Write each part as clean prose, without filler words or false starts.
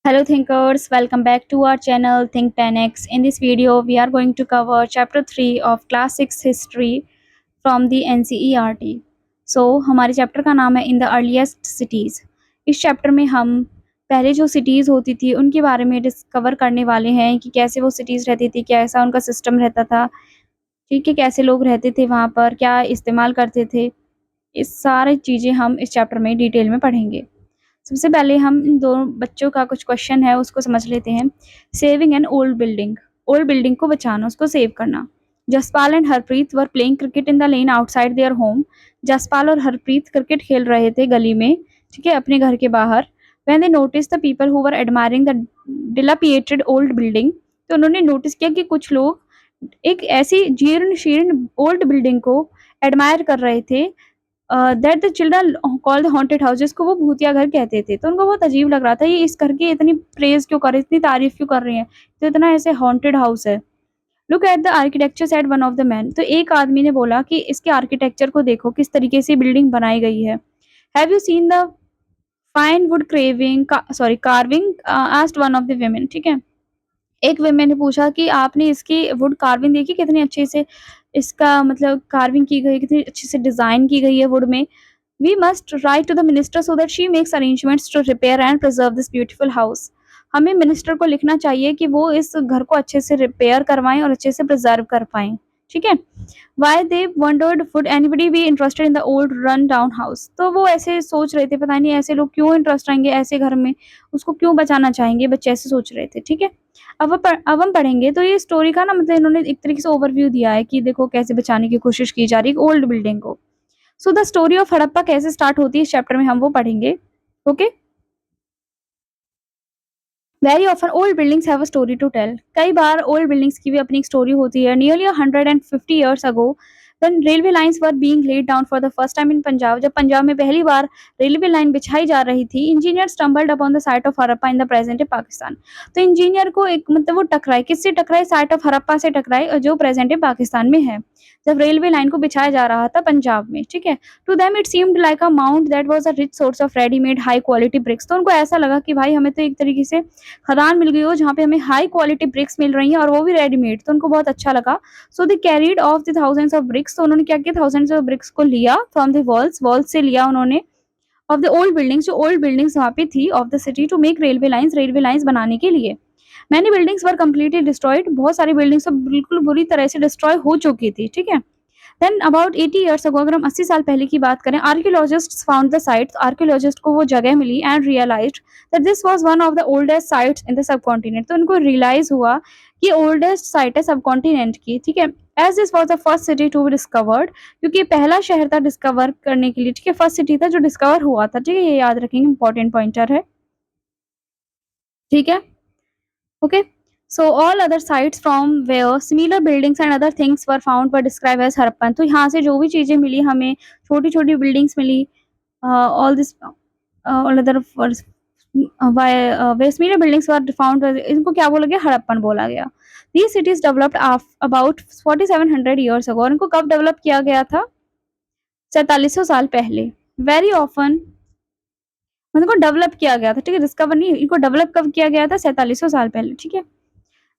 Hello thinkers, welcome back to our channel Think 10x. In this video, we are going to cover chapter 3 of class 6 history from the NCERT. So, हमारे chapter का नाम है in the earliest cities. इस chapter में हम पहले जो cities होती थी उनके बारे में डिस्कवर करने वाले हैं कि कैसे वो सिटीज़ रहती थी, कैसा उनका सिस्टम रहता था, ठीक है, कैसे लोग रहते थे वहाँ पर, क्या इस्तेमाल करते थे। इस सारी चीज़ें हम इस चैप्टर में डिटेल में पढ़ेंगे। सबसे पहले हम इन दोनों बच्चों का कुछ क्वेश्चन है उसको समझ लेते हैं। सेविंग एन ओल्ड बिल्डिंग को बचाना, उसको सेव करना। Jaspal and Harpreet were playing cricket in the lane outside their home. Jaspal और हरप्रीत क्रिकेट खेल रहे थे गली में, ठीक है, अपने घर के बाहर। When they notice the people who were admiring the dilapidated old building, तो उन्होंने नोटिस किया कि कुछ लोग एक ऐसी जीर्ण शीर्ण ओल्ड बिल्डिंग को एडमायर कर रहे थे that the children called haunted house, जिसको वो भूतिया घर कहते थे। तो उनको बहुत अजीब लग रहा था, ये इस घर की इतनी प्रेज़ क्यों कर रहे हैं, इतनी तारीफ़ क्यों कर रहे हैं, तो इतना ऐसे हॉन्टेड हाउस है। Look at the architecture said one of the man, तो एक आदमी ने बोला कि इसके आर्किटेक्चर को देखो, किस तरीके से बिल्डिंग बनाई गई है। Have you seen the fine wood carving asked one of the women, ठीक है। एक वुमेन ने पूछा कि आपने इसकी वुड कार्विंग देखी, कितनी अच्छे से इसका मतलब कार्विंग की गई, कितनी अच्छे से डिज़ाइन की गई है वुड में। We must write to the minister so that she makes arrangements to repair and preserve this beautiful house. हमें मिनिस्टर को लिखना चाहिए कि वो इस घर को अच्छे से रिपेयर करवाएं और अच्छे से प्रिजर्व कर पाएं, ठीक है। Why they wondered would anybody be interested in the old run down house, तो वो ऐसे सोच रहे थे, पता नहीं ऐसे लोग क्यों इंटरेस्ट आएंगे ऐसे घर में, उसको क्यों बचाना चाहेंगे, बच्चे ऐसे सोच रहे थे, ठीक है। अब हम पढ़ेंगे तो ये स्टोरी का ना मतलब इन्होंने एक तरीके से ओवरव्यू दिया है कि देखो कैसे बचाने की कोशिश की जा रही है ओल्ड बिल्डिंग को। So the story of Harappa कैसे स्टार्ट होती है इस चैप्टर में हम वो पढ़ेंगे। Okay. Very often old buildings have a story to tell, कई बार ओल्ड बिल्डिंग्स की भी अपनी एक स्टोरी होती है। Nearly 150 years ago when railway lines were being laid down for the first time in Punjab, जब पंजाब में पहली बार रेलवे लाइन बिछाई जा रही थी, engineer stumbled upon the site of Harappa in the present day Pakistan. तो इंजीनियर को एक मतलब वो टकराए, किससे टकराए, साइट ऑफ हड़प्पा से टकराए जो प्रेजेंट डे पाकिस्तान में है, जब रेलवे लाइन को बिछाया जा रहा था पंजाब में, ठीक है। To them it seemed like a mound that was a rich source of readymade high quality bricks, तो उनको ऐसा लगा कि भाई हमें तो एक तरीके से खदान मिल गई हो जहाँ पे हमें हाई क्वालिटी ब्रिक्स मिल रही हैं और वो भी रेडीमेड, तो उनको बहुत अच्छा लगा। So they carried off the thousands of bricks, तो उन्होंने क्या किया, थाउजेंड्स ऑफ ब्रिक्स को लिया फ्रॉम द वॉल्स से लिया उन्होंने, ऑफ द ओल्ड बिल्डिंग्स, जो ओल्ड बिल्डिंग्स वहाँ पे थी, of the city to make railway lines बनाने के लिए। Many buildings were completely destroyed, बहुत सारी बिल्डिंग्स तो बिल्कुल बुरी तरह से डिस्ट्रॉय हो चुकी थी, ठीक है। देन अबाउट 80 ईयर्स अगो, अगर हम 80 साल पहले की बात करें, archaeologists found the site, archaeologist को वो जगह मिली and realised that this was one of the oldest sites in the subcontinent, तो उनको रियलाइज हुआ कि ओल्डेस्ट साइट है सबकॉन्टिनेंट की, ठीक है। As this was the first city to be discovered, क्योंकि पहला शहर था डिस्कवर करने के लिए, ठीक है, फर्स्ट सिटी था जो डिस्कवर हुआ था, ठीक है, ये याद रखेंगे, इंपॉर्टेंट पॉइंटर है, ठीक है। Okay. So all other sites from where similar buildings and other things were found were described as Harappan, तो यहाँ से जो भी चीज़ें मिली हमें, छोटी-छोटी बिल्डिंग्स मिली, all this all other where similar buildings were found, इनको क्या बोला गया, हड़प्पन बोला गया। These cities developed about 4700 years ago, और इनको कब डेवलप किया गया था, 4700 साल पहले। वेरी ऑफन इनको डेवलप किया गया था, ठीक है, डिस्कवर नहीं, इनको डेवलप कब किया गया था, 4700 साल पहले, ठीक है।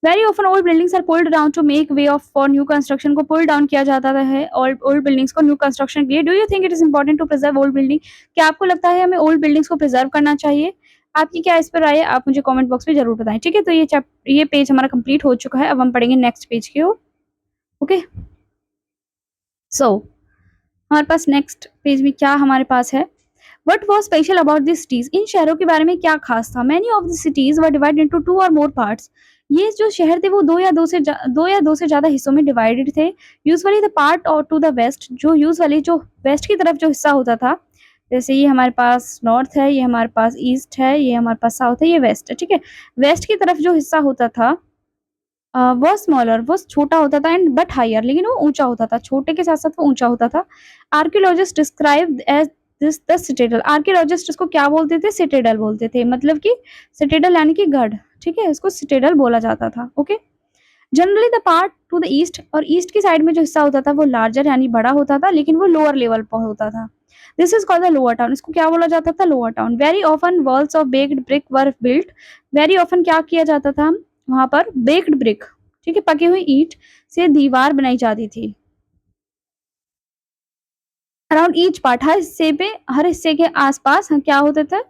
Very often old buildings are pulled down to make way of for new construction, को पुल डाउन किया जाता है ओल्ड बिल्डिंग्स को न्यू कंस्ट्रक्शन के लिए। Do you think it is important to preserve old building, क्या आपको लगता है हमें ओल्ड बिल्डिंग्स को प्रिजर्व करना चाहिए, आपकी क्या इस पर राय है, आप मुझे कमेंट बॉक्स में जरूर बताएं, ठीक है। तो ये पेज हमारा कंप्लीट हो चुका है, अब हम पढ़ेंगे नेक्स्ट पेज की ओर। ओके। सो हमारे पास नेक्स्ट पेज में क्या हमारे पास है, what was special about this cities, इन शहरों के बारे में क्या खास था। Many of the cities were divided into 2 और मोर पार्ट्स, ये जो शहर थे वो दो या दो से ज्यादा हिस्सों में डिवाइडेड थे। यूजुअली द पार्ट और टू द वेस्ट, जो यूजुअली जो वेस्ट की तरफ जो हिस्सा होता था, जैसे ये हमारे पास नॉर्थ है, ये हमारे पास ईस्ट है, ये हमारे पास साउथ है, ये वेस्ट है, ठीक है। वेस्ट की तरफ जो हिस्सा होता था वो स्मॉलर, वो छोटा होता था, एंड बट हायर, लेकिन वो ऊंचा होता था, छोटे के साथ साथ वो ऊंचा होता था। Archaeologist describe as this the citadel, archaeologist इसको क्या बोलते थे, सिटेडल बोलते थे, मतलब कि सिटेडल यानी कि गढ़, ठीक है, इसको सिटेडल बोला जाता था। Okay. Generally the part two the east, और ईस्ट की साइड में जो हिस्सा होता था वो लार्जर यानी बड़ा होता था, लेकिन वो लोअर लेवल पर होता था। This is called the lower town, इसको क्या बोला जाता था, lower town. Very often walls of baked brick were built, very often क्या किया जाता था वहां पर, बेक्ड ब्रिक, ठीक है, पकी हुई ईंट से दीवार बनाई जाती थी। अराउंड ईच पार्ट, हर हिस्से के आसपास क्या होते थे,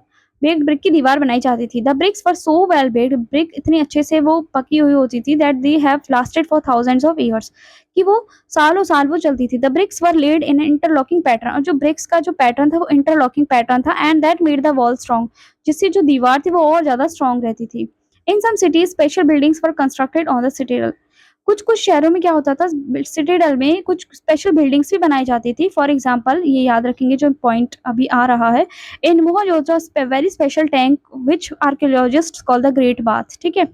बेक्ड ब्रिक की दीवार बनाई जाती थी। The bricks were so well baked, brick इतनी अच्छे से वो पकी हुई होती थी, that they have lasted for thousands of years, कि वो सालों साल वो चलती थी। The bricks were laid in interlocking pattern, और जो ब्रिक्स का जो पैटर्न था वो इंटरलॉकिंग पैटर्न था, and that made the wall strong, जिससे जो दीवार थी वो और ज्यादा स्ट्रॉन्ग रहती थी। In some cities special buildings were constructed on the city, कुछ कुछ शहरों में क्या होता था, सिटाडेल में कुछ स्पेशल बिल्डिंग्स भी बनाई जाती थी। फॉर एग्जांपल, ये याद रखेंगे जो पॉइंट अभी आ रहा है, in Mohenjodaro very special tank which archaeologist call the great bath, ठीक है,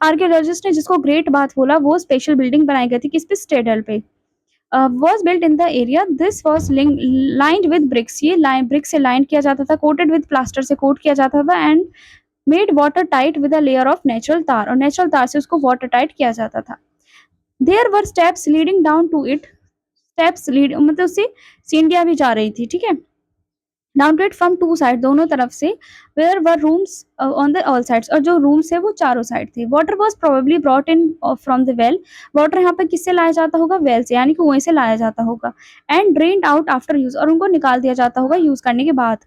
आर्कियोलॉजिस्ट ने जिसको ग्रेट बाथ बोला, वो स्पेशल बिल्डिंग बनाई गई थी किस पे, स्टेडल पे। Was built in the area, this was lined with bricks, ये लाइन ब्रिक से लाइन किया जाता था, कोटेड विद प्लास्टर से कोट किया जाता था, and made watertight with a layer of natural tar, और नेचुरल तार से उसको वाटर टाइट किया जाता था। There were steps leading down to it, steps lead मतलब उससे सीढ़ियां भी जा रही थी, ठीक है, down to it from two side, दोनों तरफ से। Where were rooms on the all sides, और जो रूम्स है वो चारों साइड थे। Water was probably brought in from the well, water यहाँ पर किससे लाया जाता होगा, वेल से, यानी कि कुएं से लाया जाता होगा। And drained out after use, और उनको निकाल दिया जाता होगा यूज करने के बाद।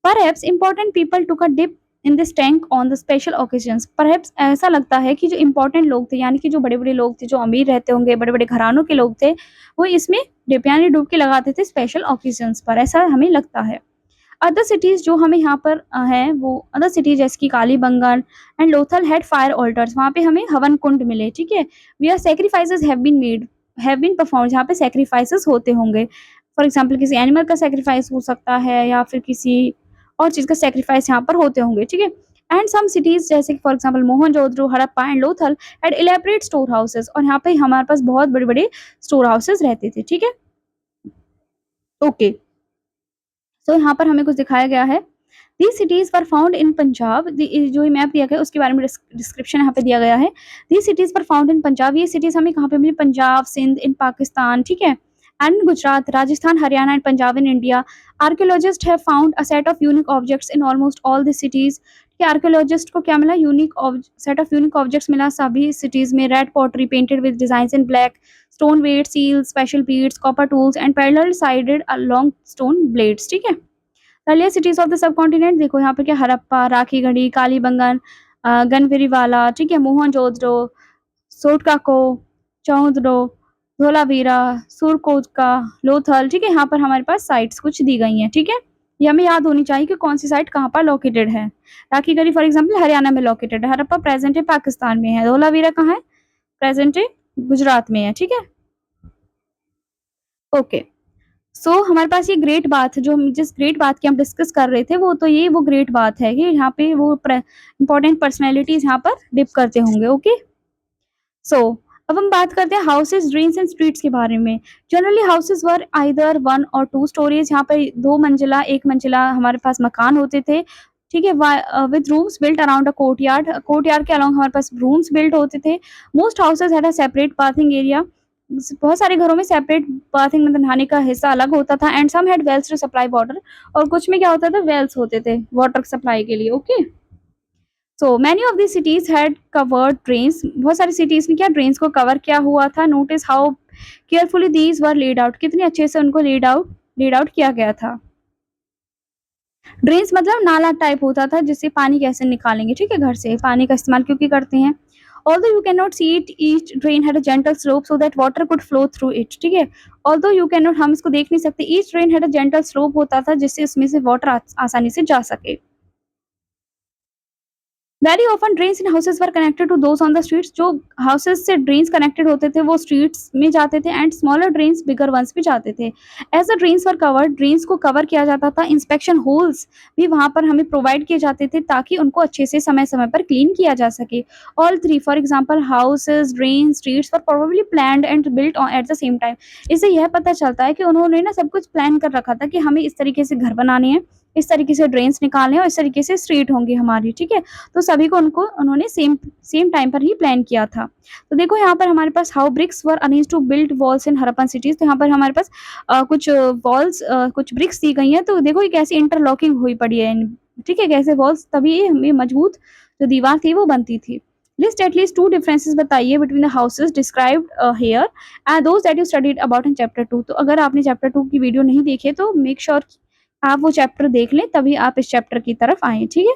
Perhaps important people took a dip in this tank on the special occasions. Perhaps ऐसा लगता है कि जो important लोग थे, यानी कि जो बड़े-बड़े लोग थे, जो अमीर रहते होंगे, बड़े-बड़े घरानों के लोग थे, वो इसमें डिप यानी डुबकी लगाते थे स्पेशल ओकेजन्स पर, ऐसा हमें लगता है। अदर सिटीज जो हमें यहाँ पर हैं, वो अदर सिटीज जैसे कि Kalibangan and Lothal had fire altars, वहाँ पे हमें हवन कुंड मिले, ठीक है। Where sacrifices have been performed, जहाँ पे सैक्रिफाइसेस होते होंगे। फॉर एग्जाम्पल किसी एनिमल का सैक्रिफाइस हो सकता है, या फिर किसी और चीज का सैक्रिफाइस यहाँ पर होते होंगे, ठीक है। एंड सम सिटीज जैसे कि for example Mohenjodaro, Harappa and Lothal had elaborate store houses, और यहाँ पे हमारे पास बहुत बड़े बड़े स्टोर हाउसेस रहते थे, ठीक है। ओके, सो यहाँ पर हमें कुछ दिखाया गया है। These cities were found in Punjab, जो मैप दिया गया है उसके बारे में डिस्क्रिप्शन यहाँ पे दिया गया है। These cities were found in Punjab, ये सिटीज हमें कहाँ पे मिली, पंजाब, सिंध इन पाकिस्तान, ठीक है, and Gujarat, Rajasthan, Haryana and Punjab in India. Archaeologist have found a set of unique objects in almost all the cities, कि आर्कियोलॉजिस्ट को क्या मिला, unique set of unique objects मिला सभी सिटीज में। Red pottery painted with designs in black, stone weight seals, special beads, copper tools and parallel sided long stone blades, ठीक है। Earlier cities of the subcontinent, देखो यहाँ पे क्या, हड़प्पा, राखीगढ़ी, कालीबंगन, गनविरीवाला, ठीक है, मोहनजोदड़ो, सोटकाको, चौंदड़ो, धोलावीरा, सुरकोटका, लोथल, ठीक है, यहाँ पर हमारे पास साइट्स कुछ दी गई हैं, ठीक है। ये हमें याद होनी चाहिए कि कौन सी साइट कहाँ पर लोकेटेड है। राखीगढ़ी फॉर एग्जाम्पल हरियाणा में लोकेटेड है, हड़प्पा प्रेजेंट है पाकिस्तान में है, धोलावीरा कहाँ है, प्रेजेंट है गुजरात में है, ठीक है। ओके, सो हमारे पास ये ग्रेट बात, जो हम जिस ग्रेट बात की हम डिस्कस कर रहे थे, वो तो ये वो ग्रेट बात है कि यहाँ पे वो इंपॉर्टेंट पर्सनैलिटीज यहाँ पर डिप करते होंगे। ओके, सो अब हम बात करते हैं हाउसेज, ड्रेन्स एंड स्ट्रीट्स के बारे में। जनरली हाउसेज वर आइदर 1 और 2 स्टोरीज, यहाँ पर 2 मंजिला 1 मंजिला हमारे पास मकान होते थे, ठीक है, with rooms built around a courtyard, courtyard के अलाउंग हमारे पास रूम्स बिल्ट होते थे। Most houses had a separate bathing area, बहुत सारे घरों में सेपरेट बाथिंग मतलब नहाने का हिस्सा अलग होता था। And some had wells to supply water, और कुछ में क्या होता था, वेल्स होते थे वाटर सप्लाई के लिए। Okay, so many of the cities had covered drains, बहुत सारी सिटीज ने क्या ड्रेन्स को कवर किया हुआ था। Notice how carefully these were laid out, कितने अच्छे से उनको लेड आउट किया गया था। ड्रेन्स मतलब नाला टाइप होता था जिससे पानी कैसे निकालेंगे, ठीक है, घर से पानी का इस्तेमाल क्योंकि करते हैं। Although you cannot see it, each drain had a gentle slope so that water could flow through it, ठीक है। Although you cannot, हम इसको देख नहीं सकते, each drain had a gentle slope होता था जिससे इसमें से वाटर आसानी से जा सके। Very often drains in houses were connected to those on the streets, जो हाउसेज से ड्रेन्स कनेक्टेड होते थे वो स्ट्रीट्स में जाते थे, and smaller drains bigger ones भी जाते थे। As the drains were covered, drains को कवर किया जाता था। इंस्पेक्शन होल्स भी वहां पर हमें प्रोवाइड किए जाते थे ताकि उनको अच्छे से समय समय पर क्लीन किया जा सके। All three, for example houses, drain, streets were probably planned and built at the same time. इससे यह पता चलता है कि उन्होंने ना सब कुछ प्लान कर रखा था कि हमें इस तरीके से घर बनाने हैं इस तरीके से ड्रेन्स निकालने और इस तरीके से स्ट्रीट होंगी हमारी, ठीक है? तो सभी को उन्होंने सेम सेम टाइम पर ही प्लान किया था। तो देखो यहाँ पर हमारे पास how bricks were arranged to build walls in Harappan cities. तो यहाँ पर हमारे पास कुछ वॉल्स कुछ ब्रिक्स दी गई हैं, तो देखो ये कैसी इंटरलॉकिंग हुई पड़ी है ठीक है? कैसे वॉल्स तभी ये मजबूत जो दीवार थी वो बनती थी। लिस्ट एट लीस्ट 2 डिफरेंसेस बताइए between the houses described here and those that you studied about in chapter 2। तो अगर आपने चैप्टर 2 की वीडियो नहीं देखी है तो मेक श्योर आप वो चैप्टर देख लें, तभी आप इस चैप्टर की तरफ आएँ, ठीक है?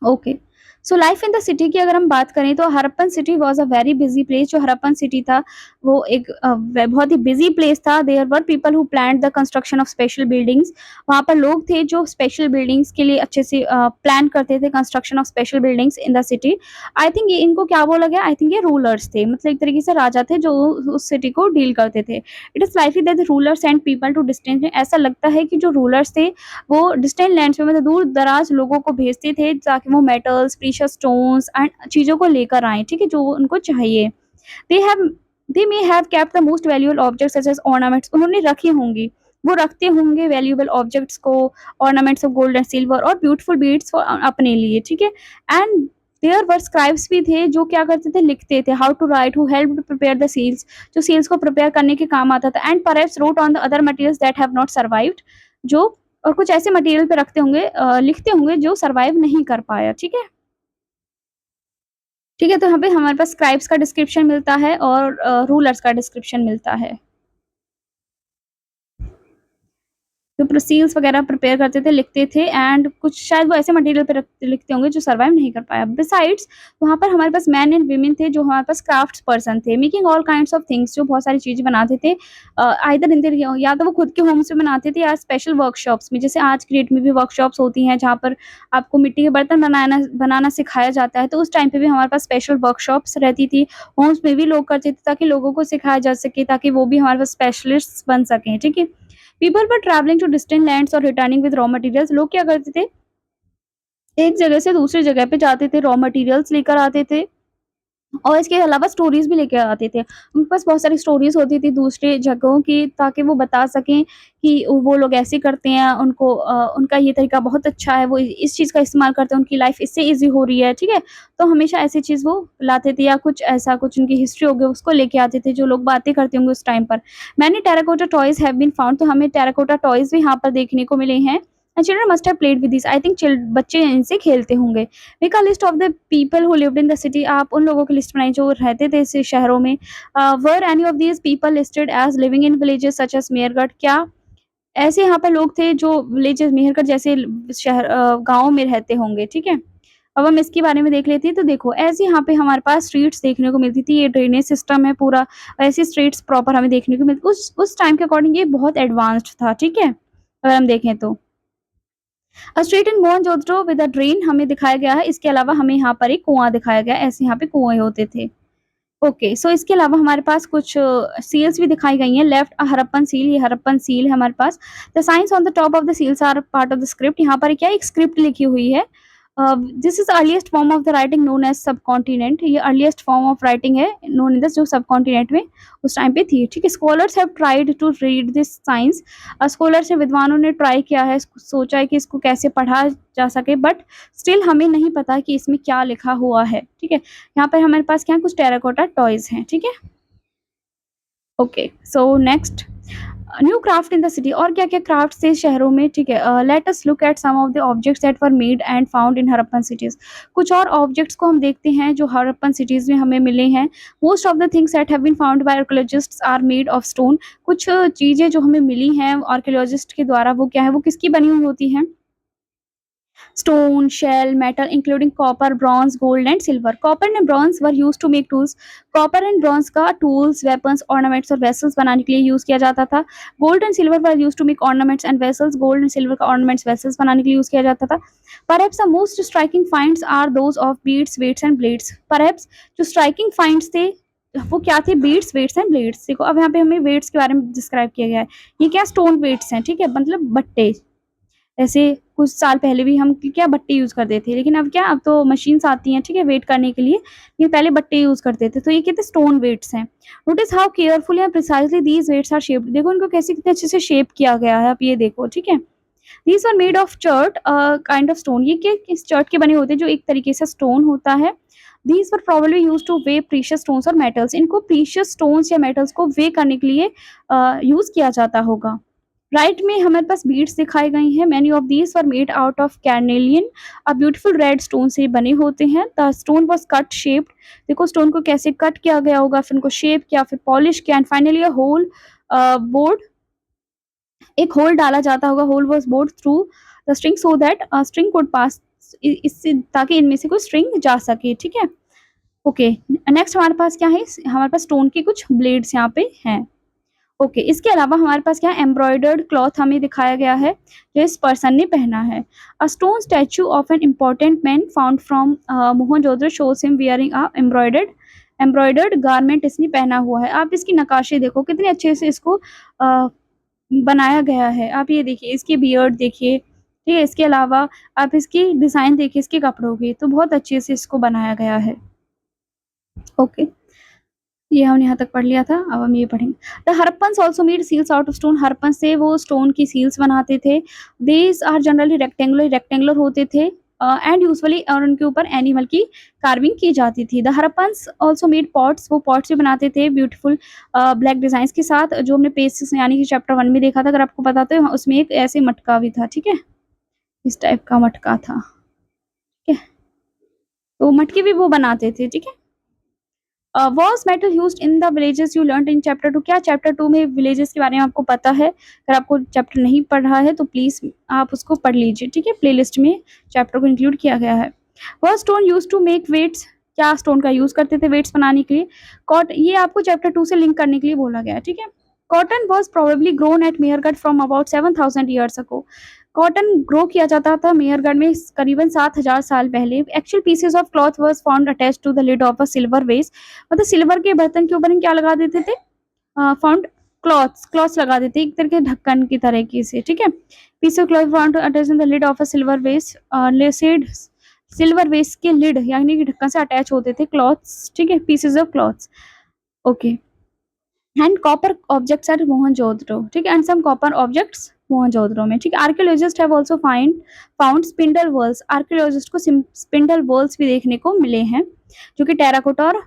Okay. So life in the city की अगर हम बात करें तो Harappan city was a very busy place. जो हड़प्पन सिटी था वो एक बहुत ही बिज़ी प्लेस था। There were people who planned the construction of special buildings. वहाँ पर लोग थे जो स्पेशल बिल्डिंग्स के लिए अच्छे से प्लान करते थे construction of special buildings in the city. I think ये इनको क्या बोला गया, आई थिंक ये रूलर्स थे, मतलब एक तरीके से राजा थे जो उस सिटी को डील करते थे। It is likely that the rulers send people to distance. ऐसा लगता है कि जो रूलर्स थे वो डिस्टेंट लैंड्स में, मतलब दूर-दराज लोगों को भेजते थे ताकि वो मेटल्स, प्रीशियस स्टोन्स एंड चीज़ों को लेकर आएँ, ठीक है? जो उनको चाहिए। They have they may have kept the most valuable objects such as ornaments. उन्होंने रखी होंगी, वो रखते होंगे वैल्यूएबल ऑब्जेक्ट्स को, ornaments of gold and silver और ब्यूटीफुल बीड्स फॉर अपने लिए, ठीक है? एंड देयर वर स्क्राइब्स भी थे जो क्या करते थे, लिखते थे। How to write, who helped to prepare the seals, जो सील्स को प्रिपेयर करने के काम आता था। And perhaps wrote on the other materials that have not survived, जो और कुछ ऐसे मटेरियल पे रखते होंगे लिखते होंगे जो सर्वाइव नहीं कर पाया, ठीक है? ठीक है, तो यहाँ पे हमारे पास स्क्राइब्स का डिस्क्रिप्शन मिलता है और रूलर्स का डिस्क्रिप्शन मिलता है। जो सील्स वगैरह प्रिपेयर करते थे, लिखते थे एंड कुछ शायद वो ऐसे मटेरियल पे लिखते होंगे जो सर्वाइव नहीं कर पाया। बिसाइड्स वहाँ पर हमारे पास मेन एंड वुमेन थे जो हमारे पास क्राफ्ट्स पर्सन थे, making all kinds of things, जो बहुत सारी चीज़ें बनाते थे। आइदर इन देयर या तो वो खुद के होम्स में बनाते थे या स्पेशल वर्कशॉप्स में, जैसे आज की डेट में भी वर्कशॉप्स होती हैं जहाँ पर आपको मिट्टी के बर्तन बनाना सिखाया जाता है। तो उस टाइम पे भी हमारे पास स्पेशल वर्कशॉप्स रहती थी। होम्स में भी लोग करते थे ताकि लोगों को सिखाया जा सके, ताकि वो भी हमारे पास स्पेशलिस्ट्स बन सकें, ठीक है? People were travelling to distant lands और रिटर्निंग विद रॉ मटेरियल्स। लोग क्या करते थे, एक जगह से दूसरी जगह पे जाते थे, रॉ मटेरियल्स लेकर आते थे और इसके अलावा स्टोरीज़ भी लेके आते थे। उनके पास बहुत सारी स्टोरीज़ होती थी दूसरी जगहों की, ताकि वो बता सकें कि वो लोग ऐसे करते हैं, उनका ये तरीका बहुत अच्छा है, वो इस चीज़ का इस्तेमाल करते हैं, उनकी लाइफ़ इससे ईज़ी हो रही है, ठीक है? तो हमेशा ऐसी चीज़ वो लाते थे या कुछ ऐसा कुछ उनकी हिस्ट्री हो गई उसको लेके आते थे, जो लोग बातें करते होंगे उस टाइम पर। Many terracotta toys have been found. तो हमें टेराकोटा टॉयज़ भी यहाँ पर देखने को मिले हैं and children must have played with this. I think बच्चे इनसे खेलते होंगे। Make a list of the people who lived in the city. आप उन लोगों की लिस्ट बनाइए जो रहते थे इस शहरों में। Were any of these people listed as living in villages such as Mehrgarh. क्या ऐसे यहाँ पे लोग थे जो विलेजेस मेहरगढ़ जैसे गाँव में रहते होंगे, ठीक है? अब हम इसके बारे में देख लेते हैं। तो देखो ऐसे यहाँ पे हमारे पास स्ट्रीट्स देखने को मिलती थी, ये ड्रेनेज सिस्टम है पूरा, ऐसी स्ट्रीट्स प्रॉपर हमें देखने को मिलती। उस टाइम के अकॉर्डिंग ये बहुत एडवांस्ड था, ठीक है? अगर हम देखें तो। Street in Mohenjodaro with a drain हमें दिखाया गया है। इसके अलावा हमें यहाँ पर एक कुआँ दिखाया गया है, ऐसे यहाँ पे कुएँ होते थे। ओके, सो इसके अलावा हमारे पास कुछ सील्स भी दिखाई गई हैं। लेफ्ट हरप्पन सील, ये हरप्पन सील है हमारे पास। The signs on the top of the seals are part of the script. यहाँ पर क्या है, एक स्क्रिप्ट लिखी हुई है। This is earliest form of the writing known as subcontinent. ये अर्लीस्ट फॉर्म ऑफ राइटिंग है नोन इन द जो सबकॉन्टिनेंट में उस टाइम पे थी, ठीक है? Scholars have tried to read this signs. Scholars ने, विद्वानों ने ट्राई किया है, सोचा है कि इसको कैसे पढ़ा जा सके, बट स्टिल हमें नहीं पता कि इसमें क्या लिखा हुआ है, ठीक है? यहाँ पर हमारे पास क्या है, कुछ टेराकोटा टॉयज हैं, ठीक है? Okay, so next new craft in the city. और क्या-क्या क्राफ्ट्स थे शहरों में, ठीक है? Let us look at some of the objects that were made and found in Harappan cities. कुछ और ऑब्जेक्ट्स को हम देखते हैं जो हरप्पन सिटीज़ में हमें मिले हैं। Most of the things that have been found by archaeologists are made of stone. कुछ चीज़ें जो हमें मिली हैं आर्कियोलॉजिस्ट के द्वारा, वो क्या है, वो किसकी बनी हुई होती हैं? Stone, shell, metal including copper, bronze, gold and silver. Copper and bronze were used to make tools. Copper and bronze का tools, weapons, ornaments और vessels बनाने के लिए यूज़ किया जाता था. Gold and silver were used to make ornaments and vessels. Gold and silver का ornaments, vessels बनाने के लिए यूज़ किया जाता था. Perhaps the most striking finds are those of beads, weights and blades. Perhaps जो striking finds थे वो क्या थे, बीड्स, वेट्स एंड ब्लेड्स। देखो अब यहाँ पे हमें वेट्स के बारे में डिस्क्राइब किया गया है। ये क्या, स्टोन वेट्स हैं, ठीक है? मतलब बट्टे। ऐसे कुछ साल पहले भी हम क्या बट्टे यूज़ करते थे, लेकिन अब क्या, अब तो मशीन्स आती हैं, ठीक है, वेट करने के लिए। ये पहले बट्टे यूज़ करते थे, तो ये कहते हैं स्टोन वेट्स हैं। Notice how carefully and precisely these weights are shaped. देखो इनको कैसे कितने अच्छे से शेप किया गया है, आप ये देखो, ठीक है? These are made of chert kind of stone. ये क्या किस चर्ट के बने होते हैं जो एक तरीके से स्टोन होता है। These were probably use two way precious stones और मेटल्स। इनको प्रीशियस स्टोन्स या मेटल्स को वे करने के लिए यूज किया जाता होगा। राइट में हमारे पास बीड्स दिखाई गई हैं। Many of these were made out of carnelian, a beautiful red stone से बने होते हैं। The stone was cut shaped. देखो स्टोन को कैसे कट किया गया होगा, फिर उनको शेप किया, फिर पॉलिश किया, and finally a hole bored, एक होल डाला जाता होगा। Hole was bored through the string so that string could pass, इससे ताकि इनमें से कोई स्ट्रिंग जा सके। ठीक है, ओके। नेक्स्ट हमारे पास क्या है, हमारे पास स्टोन के कुछ ब्लेड्स यहाँ पे हैं। ओके, इसके अलावा हमारे पास क्या एम्ब्रॉयडर्ड क्लॉथ हमें दिखाया गया है जो इस पर्सन ने पहना है। A stone statue of an important man found from Mohenjodaro shows him wearing a embroidered garment. इसने पहना हुआ है। आप इसकी नक्काशी देखो कितने अच्छे से इसको बनाया गया है। आप ये देखिए, इसकी बियर्ड देखिए, ठीक है। इसके अलावा आप इसकी डिजाइन देखिए इसके कपड़ों की, तो बहुत अच्छे से इसको बनाया गया है। ओके, ये हमने यहाँ तक पढ़ लिया था। अब हम ये पढ़ेंगे। The Harappans also made seals out of stone. Harappan से वो स्टोन की सील्स बनाते थे। दीज आर जनरली रेक्टेंगुलर होते थे एंड यूजुअली, और उनके ऊपर एनिमल की कार्विंग की जाती थी। The Harappans also made pots. वो पॉट्स भी बनाते थे ब्यूटीफुल ब्लैक डिजाइन के साथ, जो हमने पेज 6 यानी कि चैप्टर 1 में देखा था। अगर आपको पता तो उसमें एक ऐसे मटका भी था। ठीक है, इस टाइप का मटका था। ठीक है, तो मटके भी वो बनाते थे। ठीक है, was metal used in the villages you learn in chapter 2। क्या चैप्टर 2 में विलेजेस के बारे में आपको पता है? अगर आपको चैप्टर नहीं पढ़ा है तो प्लीज आप उसको पढ़ लीजिए। ठीक है, प्लेलिस्ट में चैप्टर को इंक्लूड किया गया है। Was stone used to make weights. क्या स्टोन का यूज करते थे वेट्स बनाने के लिए? ये आपको चैप्टर 2 से लिंक करने के लिए बोला गया है। ठीक है, cotton was probably grown at Mehrgarh from about 7000 years ago. Cotton grow किया जाता था मेहरगढ़ में करीबन 7000 साल पहले। Actual pieces of cloth was found attached to the lid of a silver vase. मतलब सिल्वर के बर्तन के ऊपर हम क्या लगा देते थे? फाउंड क्लॉथ्स लगा देते, एक तरह के ढक्कन की तरह की से। ठीक है, piece of cloth found attached in the lid of a silver vase. Laced silver वेस के लिड यानी कि ढक्कन से अटैच होते थे क्लॉथ्स। ठीक है, pieces of cloths. Okay, and copper objects at Mohenjodaro. ठीक है, and some copper objects Mohenjodaro में। ठीक है, archaeologist have also found spindle whorls. आर्कियोलॉजिस्ट को स्पिंडल वर्ल्स भी देखने को मिले हैं जो कि टेराकोटा और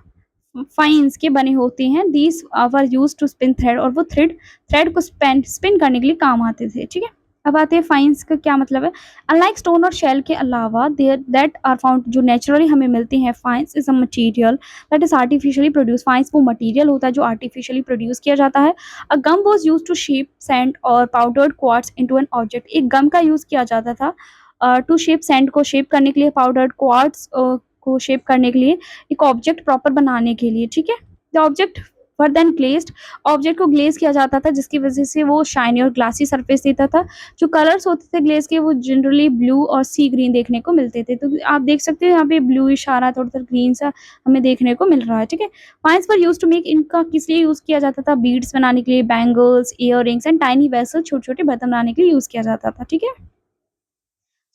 फाइन्स के बने होते हैं। These were used to spin thread, और वो थ्रेड को स्पिन करने के लिए काम आते थे। ठीक है, अब आते हैं फाइन्स का क्या मतलब है। अनलाइक स्टोन और शेल के अलावा देयर दैट आर फाउंड, जो नेचुरली हमें मिलते हैं, faience is a material that is artificially produce. Faience वो मटेरियल होता है जो आर्टिफिशियली प्रोड्यूस किया जाता है। A gum was use to shape sand और powdered quartz into an object. एक गम का यूज किया जाता था टू शेप सैंड को शेप करने के लिए, पाउडर्ड क्वार्ट्ज को शेप करने के लिए, एक ऑब्जेक्ट प्रॉपर बनाने के लिए। ठीक है, the object were then glazed. Object को ग्लेज किया जाता था जिसकी वजह से वो शाइनी और ग्लासी सरफेस देता था। जो कलर्स होते थे ग्लेज के वो जनरली ब्लू और सी ग्रीन देखने को मिलते थे। तो आप देख सकते हो यहाँ पे ब्लू इशारा, थोड़ा सा ग्रीन सा हमें देखने को मिल रहा है। ठीक है, फाइन्स पर यूज टू मेक, इनका किस लिए यूज किया जाता था? बीड्स बनाने के लिए, bangles, ear rings and tiny vessel, छोटे छोटे बर्तन बनाने के लिए यूज किया जाता था। ठीक है,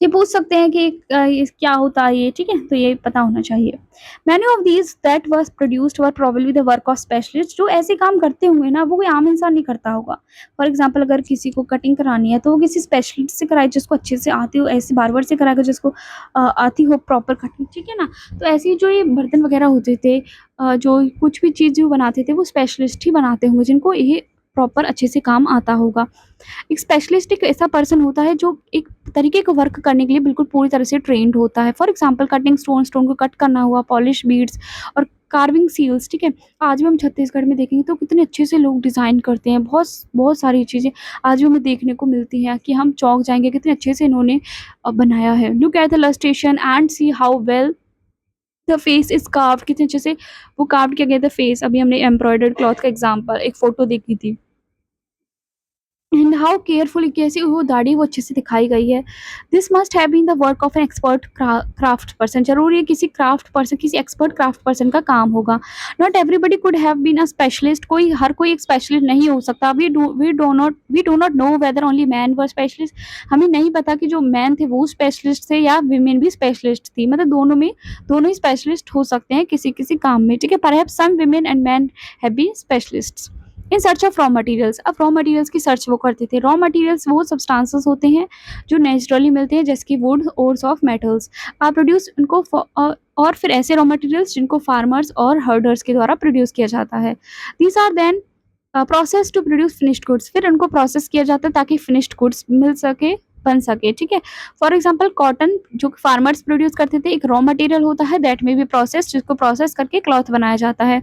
ये पूछ सकते हैं कि क्या होता है ये। ठीक है, तो ये पता होना चाहिए। Many of these that was produced were probably the work of specialist. जो ऐसे काम करते होंगे ना वो कोई आम इंसान नहीं करता होगा। फॉर एग्जांपल, अगर किसी को कटिंग करानी है तो वो किसी स्पेशलिस्ट से कराए जिसको अच्छे से आती हो, ऐसे बार्बर से कराएगा जिसको आती हो प्रॉपर कटिंग। ठीक है ना, तो ऐसे जो ये बर्तन वगैरह होते थे, जो कुछ भी चीज़ जो बनाते थे वो स्पेशलिस्ट ही बनाते होंगे जिनको ये प्रॉपर अच्छे से काम आता होगा। एक स्पेशलिस्ट एक ऐसा पर्सन होता है जो एक तरीके का वर्क करने के लिए बिल्कुल पूरी तरह से ट्रेंड होता है। फॉर एग्जांपल, कटिंग स्टोन को कट करना हुआ, पॉलिश बीड्स और कार्विंग सील्स। ठीक है, आज भी हम छत्तीसगढ़ में देखेंगे तो कितने अच्छे से लोग डिज़ाइन करते हैं। बहुत बहुत सारी चीज़ें आज भी हमें देखने को मिलती हैं कि हम चौंक जाएंगे कितने अच्छे से इन्होंने बनाया है। Look at the illustration and see how well the face is carved. कितने अच्छे से वो कार्व किया गया था फेस। अभी हमने एम्ब्रॉयडर्ड क्लॉथ का एग्जाम्पल एक फोटो देखी थी, एंड हाउ केयरफुली, कैसे वो दाढ़ी वो अच्छे से दिखाई गई है। This must have been the work of an expert craft person. जरूर ये किसी क्राफ्ट पर्सन, किसी एक्सपर्ट क्राफ्ट पर्सन का काम होगा। Not everybody could have been a specialist. हर कोई एक स्पेशलिस्ट नहीं हो सकता। We do not know whether only men were specialist. हमें नहीं पता कि जो मैन थे वो स्पेशलिस्ट थे या वीमेन भी स्पेशलिस्ट थी। मतलब दोनों ही स्पेशलिस्ट हो सकते हैं किसी किसी काम में। ठीक है, perhaps some women and man have been specialists. In search of raw materials. अब रॉ मटेरियल्स की सर्च वो करते थे। रॉ मटेरियल्स वो सब्सटेंसेस होते हैं जो नेचुरली मिलते हैं, जैसे कि wood, ores of metals produce उनको और फिर ऐसे रॉ मटेरियल्स जिनको फार्मर्स और हर्डर्स के द्वारा प्रोड्यूस किया जाता है। These are then process to produce finished goods. फिर उनको प्रोसेस किया जाता है ताकि फिनिश्ड गुड्स मिल सके, बन सके, ठीक है। फॉर एग्जाम्पल कॉटन जो फार्मर्स प्रोड्यूस करते थे, एक रॉ मटेरियल होता है दैट में बी प्रोसेस, जिसको प्रोसेस करके क्लॉथ बनाया जाता है।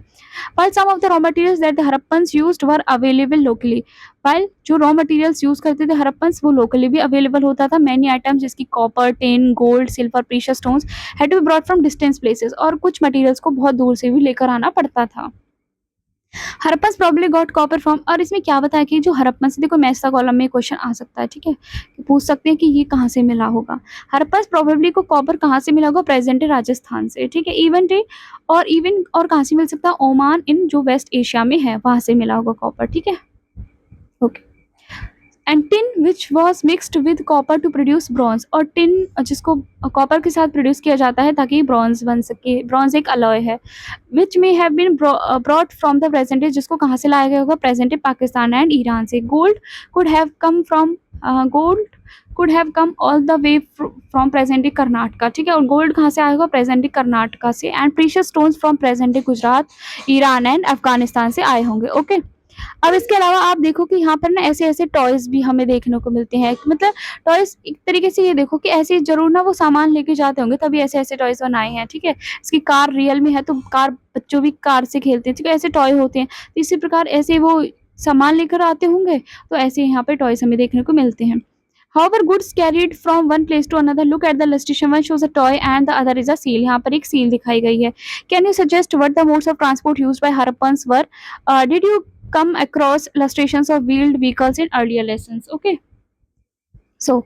While some of the raw materials that the Harappans used were available locally, while जो raw materials use करते थे Harappans वो locally भी available होता था। Many items जिसकी copper, tin, gold, silver, precious stones had to be brought from distant places, और कुछ materials को बहुत दूर से भी लेकर आना पड़ता था। Harappans probably got copper from, और इसमें क्या बताया कि जो हरप्पन से, देखो मैथ्स का कॉलम में क्वेश्चन आ सकता है, ठीक है, कि पूछ सकते हैं कि ये कहाँ से मिला होगा। हरप्पन्स प्रोबेबली को कॉपर कहाँ से मिला होगा, प्रेजेंट डे राजस्थान से, ठीक है। इवन और कहाँ से मिल सकता है, ओमान इन जो वेस्ट एशिया में है वहां से मिला होगा कॉपर, ठीक है, okay. And tin which was mixed with copper two produce bronze, और टिन जिसको कॉपर के साथ प्रोड्यूस किया जाता है ताकि ब्रॉन्ज बन सके। ब्रॉन्ज एक अलॉय है which may have been brought from the present day, जिसको कहाँ से लाया गया होगा, present day Pakistan and Iran से। Gold could have come all the way from present day Karnataka, ठीक है, और गोल्ड कहाँ से आया होगा, प्रेजेंट डे कर्नाटका से। And precious stones from present day Gujarat, Iran and Afghanistan से आए होंगे, ओके। अब इसके अलावा आप देखो कि यहाँ पर ना ऐसे ऐसे टॉयज भी हमें देखने को मिलते हैं, मतलब टॉयज एक तरीके से ये देखो कि ऐसे जरूर ना वो सामान लेके जाते होंगे तभी ऐसे ऐसे टॉयज बनाए हैं, ठीक है। इसकी कार रियल में है तो कार, बच्चों भी कार से खेलते हैं, ठीक है, ऐसे टॉय होते हैं। तो इसी प्रकार ऐसे वो सामान लेकर आते होंगे, तो ऐसे यहाँ पे टॉयज हमें देखने को मिलते हैं। However, goods carried from one place to another. Look at the illustration. One shows a toy and the other is a seal. यहाँ पर एक seal दिखाई गई है। Can you suggest what the modes of transport used by Harappans were? Did you come across illustrations of wheeled vehicles in earlier lessons? Okay. So,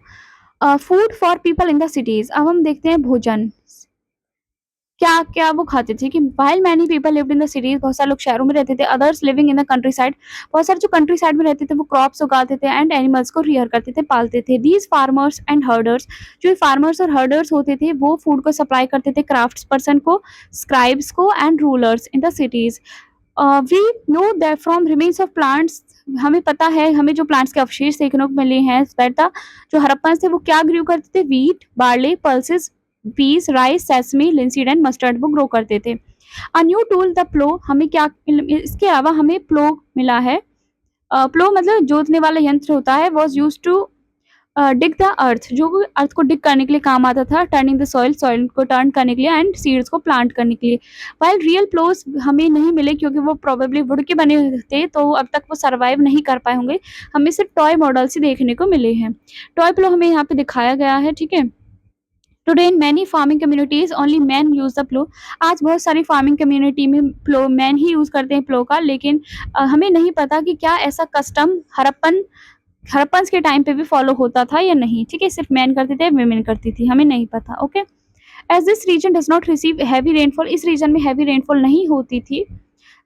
food for people in the cities. अब हम देखते हैं भोजन। क्या क्या वो खाते थे कि while many people lived in the cities, बहुत सारे लोग शहरों में रहते थे, others living in the countryside, बहुत सारे जो कंट्री साइड में रहते थे वो क्रॉप्स उगाते थे एंड एनिमल्स को रियर करते थे, पालते थे। These farmers and herders, जो फार्मर्स और हर्डर्स होते थे वो फूड को सप्लाई करते थे क्राफ्ट्स पर्सन को, स्क्राइब्स को and rulers in the cities. We know that from remains of plants, हमें पता है, हमें जो प्लांट्स के अवशेष देखने को मिले हैं, जो हड़प्पन थे वो क्या ग्रू करते थे, wheat, barley, pulses, peas, rice, sesame, linseed and mustard वो ग्रो करते थे। A new tool the plough, हमें क्या, इसके अलावा हमें प्लो मिला है। प्लो मतलब जोतने वाला यंत्र होता है, was used to dig the earth, जो अर्थ को डिग करने के लिए काम आता था, टर्निंग द सॉइल को टर्न करने के लिए एंड सीड्स को प्लांट करने के लिए। वाइल रियल प्लोस हमें नहीं मिले क्योंकि वो प्रोबेबली वुड के बने थे, तो अब तक वो सर्वाइव नहीं कर पाए होंगे, हमें सिर्फ टॉय मॉडल्स ही देखने को मिले हैं। टॉय प्लो हमें यहाँ पे दिखाया गया है, ठीक है। Today in many farming communities only men use the plough, आज बहुत सारी फार्मिंग कम्युनिटी में प्लो मैन ही यूज करते हैं प्लो का, लेकिन हमें नहीं पता कि क्या ऐसा कस्टम हड़प्पन्स के टाइम पे भी फॉलो होता था या नहीं, ठीक है, सिर्फ मैन करते थे, वेमेन करती थी, हमें नहीं पता, okay. As this region does not receive heavy rainfall, इस रीजन में हैवी रेनफॉल नहीं होती थी।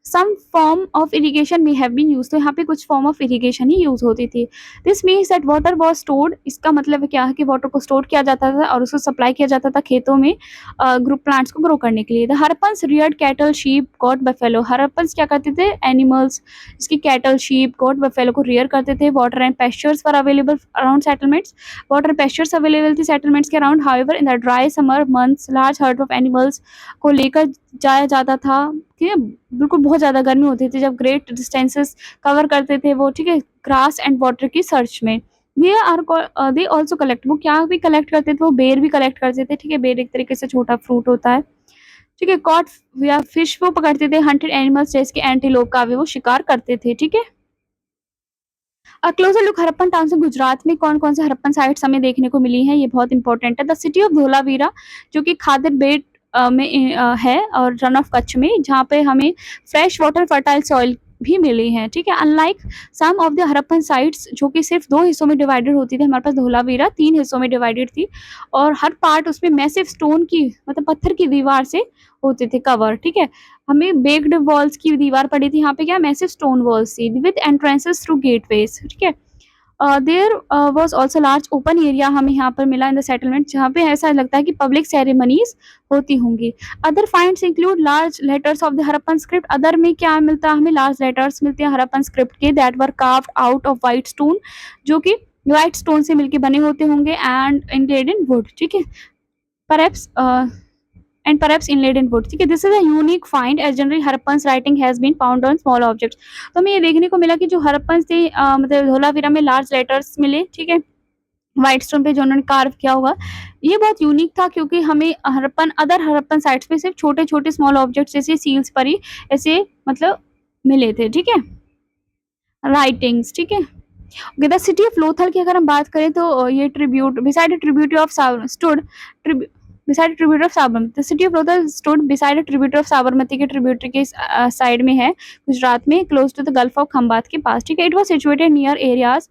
Some form of irrigation may have been use, तो यहाँ पे कुछ फॉर्म ऑफ इरिगेशन ही यूज होती थी। This means that water was stored, इसका मतलब क्या है कि वाटर को स्टोर किया जाता था और उसको सप्लाई किया जाता था खेतों में ग्रुप प्लांट्स को ग्रो करने के लिए। The Harappans reared cattle, sheep, goat, buffalo, Harappans क्या करते थे, एनिमल्स, इसकी कैटल, शीप, गॉट, बफेलो को रियर करते थे। Water and pastures were available around settlements, water pastures available थी सेटलमेंट्स के around. However in the dry summer months large herd of animals को लेकर जाया जाता था, ठीक है, बिल्कुल बहुत ज़्यादा गर्मी होती थी जब ग्रेट डिस्टेंसेस कवर करते थे वो, ठीक है, ग्रास एंड वाटर की सर्च में। दे ऑल्सो कलेक्ट, वो क्या भी कलेक्ट करते थे, वो बेर भी कलेक्ट करते थे, ठीक है, बेर एक तरीके से छोटा फ्रूट होता है, ठीक है। कॉट या फिश वो पकड़ते थे। हंटेड एनिमल्स जैसे कि एंटीलोप का भी वो शिकार करते थे, ठीक है। क्लोजर लुक हरप्पन टाउन से, गुजरात में कौन कौन से हरप्पन साइट्स हमें देखने को मिली हैं, ये बहुत इंपॉर्टेंट है। द सिटी ऑफ धोलावीरा जो कि खादर बेट में है और रन ऑफ कच्छ में, जहाँ पे हमें फ्रेश वाटर फर्टाइल सॉइल भी मिली हैं, ठीक है। Unlike some of the Harappan sites जो कि सिर्फ 2 हिस्सों में डिवाइडेड होती थी, हमारे पास धोलावीरा 3 हिस्सों में डिवाइडेड थी और हर पार्ट उसमें मैसिव स्टोन की, मतलब पत्थर की दीवार से होते थे कवर, ठीक है। हमें बेक्ड वॉल्स की दीवार पड़ी थी, यहाँ पे क्या मैसिव स्टोन वॉल्स थी विद एंट्रेंसेस थ्रू गेटवेज, ठीक है। There was also large open area हमें यहाँ पर मिला इन द सेटलमेंट, जहाँ पे ऐसा लगता है कि पब्लिक सेरेमनीज होती होंगी। Other finds include large letters of the Harappan script. Other में क्या मिलता है हमें, लार्ज लेटर्स मिलते हैं हड़प्पन स्क्रिप्ट के, that were carved out of white stone, जो कि व्हाइट स्टोन से मिलके बने होते होंगे, एंड इनलेड इन वुड, ठीक है, perhaps and perhaps inlaid in wood, ठीक है। This is a unique find as generally Harappan writing has been found on small objects. तो हमें ये देखने को मिला कि जो हड़प्पन थे मतलब धोलावीरा में लार्ज लेटर्स मिले, ठीक है, व्हाइट स्टोन पे जो उन्होंने कार्व किया होगा, ये बहुत यूनिक था, क्योंकि हमें अदर हड़प्पन साइट्स पे सिर्फ छोटे छोटे स्मॉल ऑब्जेक्ट्स जैसे सील्स पर ही ऐसे मतलब मिले थे, ठीक है, राइटिंग्स, ठीक है। द सिटी ऑफ लोथल की अगर हम बात करें तो ये tribute beside tributary of stood beside a tributary of Sabarmati. The city of Lothal stood beside a tributary of Sabarmati के ट्रिब्यूटरी के साइड में है, गुजरात में, close to the gulf of Khambhat के पास, ठीक है। It was situated near areas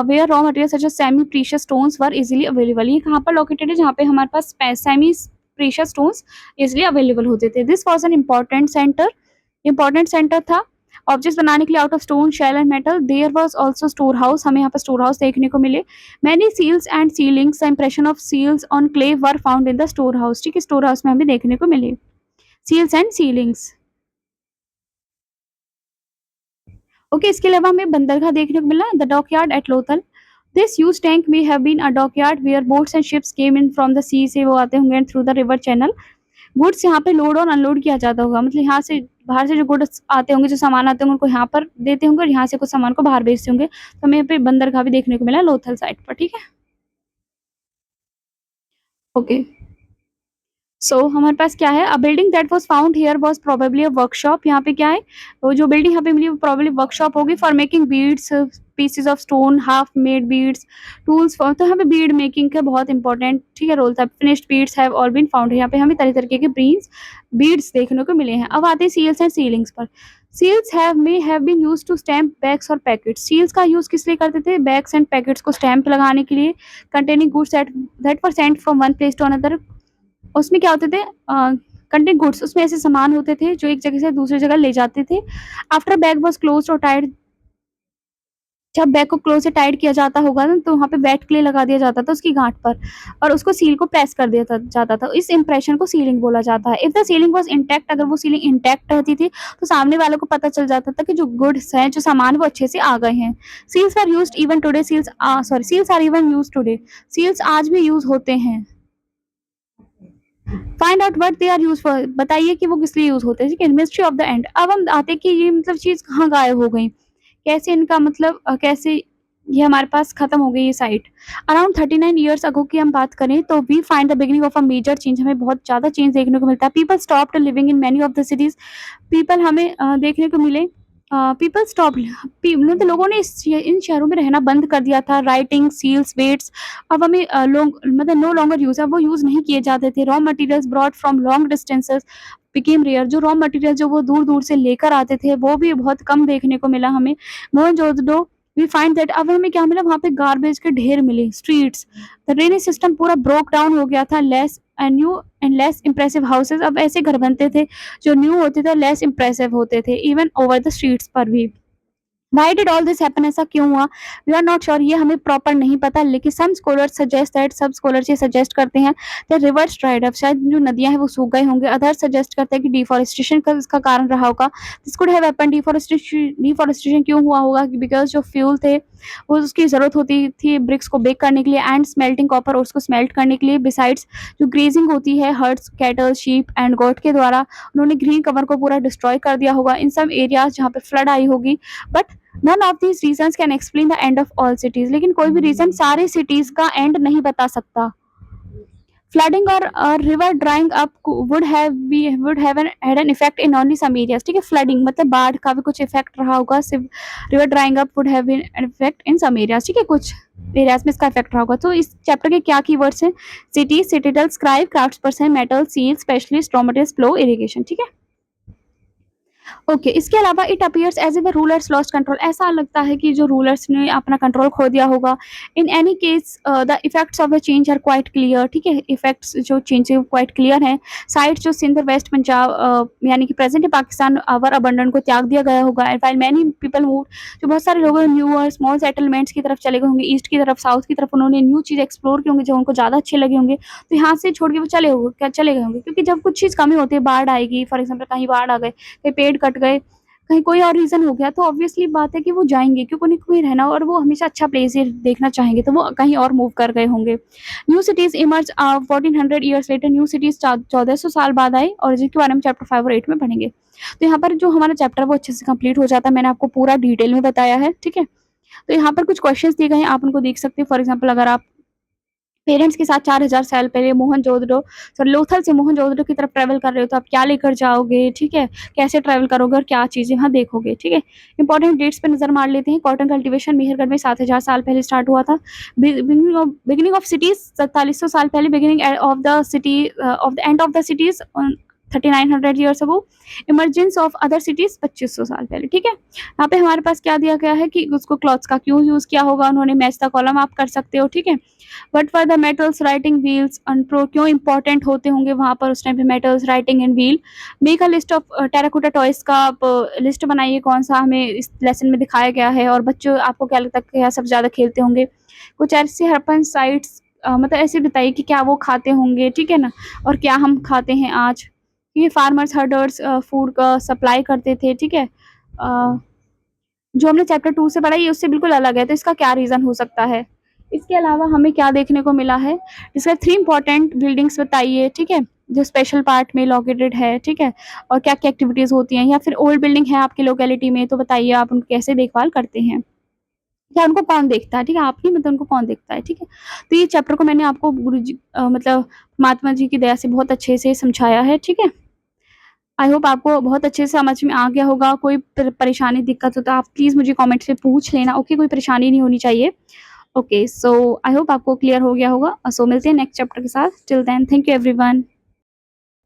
where raw material such as semi precious stones were easily available. ये कहाँ पर लोकेटेड है, जहाँ पे हमारे पास semi precious stones easily available होते थे। This was an important centre था ऑब्जेक्ट्स बनाने के लिए out of stone, shell and metal. There was also store house, हमें यहाँ पर स्टोर हाउस देखने को मिले। Many seals and sealings, impression of seals on clay were found in the store house, ठीक है, स्टोर हाउस में हमें देखने को मिले सील्स एंड सीलिंग्स। ओके, इसके अलावा हमें बंदरगाह देखने को मिला, the dockyard at Lothal. This huge tank may have been a dockyard where boats and ships came in from the sea, से वो आते होंगे through the river channel. Goods यहाँ पे लोड और अनलोड किया जाता होगा, मतलब यहाँ से बाहर से जो गुड्स आते होंगे, जो सामान आते होंगे, उनको यहाँ पर देते होंगे और यहाँ से कुछ सामान को बाहर भेजते होंगे। तो हमें यहाँ पे बंदरगाह भी देखने को मिला लोथल साइड पर, ठीक है। ओके, सो हमारे पास क्या है, a building that was found here was probably a workshop. यहाँ पे क्या है, वो जो बिल्डिंग यहाँ पे मिली वो प्रोबेबली वर्कशॉप होगी for making beads, pieces of stone, half made beads, tools for, तो यहाँ पे बीड मेकिंग का बहुत इंपॉर्टेंट, ठीक है, रोल था। Finished beads have all been found, यहाँ पे हमें तरह तरीके के बीड्स देखने को मिले हैं। अब आते हैं सील्स एंड सीलिंग्स पर। Seals may have been use to stamp bags और पैकेट्स। सील्स का यूज किस लिए करते थे, बैग्स एंड पैकेट्स को स्टैम्प लगाने के लिए, containing goods that were sent from one place to another. उसमें क्या होते थे, कंटेंट गुड्स, उसमें ऐसे सामान होते थे जो एक जगह से दूसरी जगह ले जाते थे। आफ्टर बैग वाज क्लोज्ड और टाइड, जब बैग को क्लोज से टाइट किया जाता होगा ना, तो वहाँ पे वेट क्ले लगा दिया जाता था उसकी गांठ पर, और उसको सील को प्रेस कर दिया जाता था। इस इंप्रेशन को सीलिंग बोला जाता है। If the ceiling was intact, अगर वो सीलिंग इंटैक्ट रहती थी तो सामने वालों को पता चल जाता था कि जो गुड्स हैं, जो सामान, वो अच्छे से आ गए हैं। Seals are used even today, seals are even used today, seals आज भी यूज होते हैं। Find out what they are use for, बताइए कि वो किस लिए यूज होते हैं, ठीक है। Mystery of the end. अब हम आते कि ये मतलब चीज कहाँ गायब हो गई, कैसे इनका मतलब कैसे ये हमारे पास खत्म हो गई ये साइट। अराउंड 39 ईयर्स अगो की हम बात करें तो we find the beginning of a major change, हमें बहुत ज्यादा चेंज देखने को मिलता है। People stopped living in many of the cities, people हमें देखने को मिले, पीपल स्टॉप, मतलब लोगों ने इन शहरों में रहना बंद कर दिया था। राइटिंग, सील्स, वेट्स अब हमें लोग मतलब नो लॉन्गर यूज, अब वो यूज नहीं किए जाते थे। Raw materials brought from long distances became rare, जो रॉ मटेरियल जो वो दूर दूर से लेकर आते थे वो भी बहुत कम देखने को मिला हमें। मोहनजोदड़ो वी फाइंड दैट, अब हमें क्या मिला, वहाँ पे गार्बेज के ढेर मिले। स्ट्रीट्स, द ड्रेनेज सिस्टम पूरा ब्रोक डाउन हो गया था। Less and new and less impressive houses, अब ऐसे घर बनते थे जो न्यू होते थे, लेस इंप्रेसिव होते थे, इवन ओवर द स्ट्रीट्स पर भी। Why did all this happen, ऐसा क्यों हुआ, वी आर नॉट श्योर, ये हमें प्रॉपर नहीं पता, लेकिन सम स्कॉलर्स सजेस्ट दैट, सब स्कॉलर्स ये सजेस्ट करते हैं दैट रिवर्स ड्राइड अप, शायद जो नदियां हैं वो सूख गए होंगे। अदर सजेस्ट करते हैं कि डिफॉरेस्टेशन का इसका कारण रहा होगा। This could have happened, deforestation क्यों हुआ होगा, बिकॉज जो फ्यूल थे वो उसकी जरूरत होती थी ब्रिक्स को बेक करने के लिए, एंड स्मेल्टिंग कॉपर और उसको स्मेल्ट करने के लिए। बिसाइड्स जो ग्रेजिंग होती है हर्ड्स, कैटल, शीप एंड गोट के द्वारा, उन्होंने ग्रीन कवर को पूरा डिस्ट्रॉय कर दिया होगा इन सम एरियाज जहाँ पे फ्लड आई होगी। But none of these reasons can explain the end of all cities, लेकिन कोई भी रीजन सारे सिटीज का एंड नहीं बता सकता। फ्लडिंग और river drying up would have had an effect in only some areas, ठीक है। फ्लडिंग मतलब बाढ़ का भी कुछ इफेक्ट रहा होगा, सिर्फ river drying up would have been an effect in some areas, ठीक है, कुछ एरियाज में इसका इफेक्ट रहा होगा। तो इस चैप्टर के क्या कीवर्ड्स हैं, city, citadel, scribe, craftsperson, metal, seal, specialist, raw materials, flow, irrigation, ठीक है। ओके, इसके अलावा it appears as if the rulers lost control, ऐसा लगता है कि जो रूलर्स ने अपना कंट्रोल खो दिया होगा। In any case the effects of the change are quite clear, ठीक है? इफेक्ट्स जो चेंज है वो क्वाइट क्लियर हैं। साइट्स जो सिंध और वेस्ट पंजाब यानी कि प्रेज़ेंट डे पाकिस्तान वर अबंडन को त्याग दिया गया होगा। And while many people move, जो बहुत सारे लोग न्यूअर स्मॉल सेटलमेंट्स की तरफ चले गए होंगे, ईस्ट की तरफ, साउथ की तरफ, उन्होंने न्यू चीज़ एक्सप्लोर किए होंगे जो उनको ज़्यादा अच्छे लगे होंगे। तो यहाँ से छोड़ के वो चले गए होंगे, क्योंकि जब कुछ चीज़ कमी होती है, बाढ़ आएगी, फॉर एग्ज़ाम्पल कहीं बाढ़ आ गए, कहीं पेड़ कट गए, कहीं कोई और रीज़न हो गया, तो ऑब्वियसली बात है कि वो जाएँगे, क्योंकि उन्हें कहीं रहना और वो हमेशा अच्छा प्लेस ही देखना चाहेंगे, तो वो कहीं और मूव कर गए होंगे। New cities emerge 1400 years later, new cities 1400 साल बाद आई और जिसके बारे में चैप्टर 5 और 8 में पढ़ेंगे। तो यहाँ पर जो हमारा चैप्टर है वो अच्छे से कंप्लीट हो जाता है, मैंने आपको पूरा डिटेल में बताया है, ठीक है? तो यहाँ पर कुछ क्वेश्चंस दिए गए हैं, आप उनको देख सकते हैं। फॉर एग्ज़ाम्पल अगर आप पेरेंट्स के साथ 4000 साल पहले लोथल से मोहनजोदड़ो की तरफ ट्रैवल कर रहे हो, तो आप क्या लेकर जाओगे, ठीक है? कैसे ट्रैवल करोगे और क्या चीज़ें वहाँ देखोगे, ठीक है? इंपॉर्टेंट डेट्स पे नज़र मार लेते हैं। कॉटन कल्टीवेशन मेहरगढ़ में 7000 साल पहले स्टार्ट हुआ था। बिगिनिंग ऑफ सिटीज़ 4700 साल पहले, beginning of the city of the end of the cities 3900 years ago. Emergence of other cities 2500 साल पहले, ठीक है? यहाँ पे हमारे पास क्या दिया गया है कि उसको क्लॉथ्स का क्यों यूज़ किया होगा उन्होंने, मैच द कॉलम आप कर सकते हो, ठीक है? What were the metals writing wheels and pro, क्यों इंपॉर्टेंट होते होंगे वहाँ पर उस टाइम पे metals writing and wheel. Make a list of terracotta toys का आप लिस्ट बनाइए, कौन सा हमें इस लेसन में दिखाया गया है और बच्चों आपको क्या लगता है क्या सबसे ज़्यादा खेलते होंगे। कुछ ऐसे हरपन साइट्स मतलब ऐसे बताइए कि क्या वो खाते होंगे, ठीक है ना? और क्या हम खाते हैं आज। ये फार्मर्स हर्डर्स फूड का सप्लाई करते थे, ठीक है? जो हमने चैप्टर 2 से पढ़ा ये उससे बिल्कुल अलग है, तो इसका क्या रीज़न हो सकता है? इसके अलावा हमें क्या देखने को मिला है? इसका 3 इम्पोर्टेंट बिल्डिंग्स बताइए, ठीक है? जो स्पेशल पार्ट में लोकेटेड है, ठीक है? और क्या-क्या एक्टिविटीज़ होती हैं, या फिर ओल्ड बिल्डिंग है आपकी लोकेलिटी में, तो बताइए आप उनकी कैसे देखभाल करते हैं? या उनको कौन देखता है, ठीक है? आप ही मतलब उनको कौन देखता है, ठीक है? तो ये चैप्टर को मैंने आपको गुरुजी मतलब महात्मा जी की दया से बहुत अच्छे से समझाया है, ठीक है? आई होप आपको बहुत अच्छे से समझ में आ गया होगा। कोई परेशानी, दिक्कत हो तो आप प्लीज़ मुझे कमेंट से पूछ लेना, ओके? कोई परेशानी नहीं होनी चाहिए। ओके, सो आई होप आपको क्लियर हो गया होगा। सो मिलते हैं नेक्स्ट चैप्टर के साथ। Till then thank you everyone.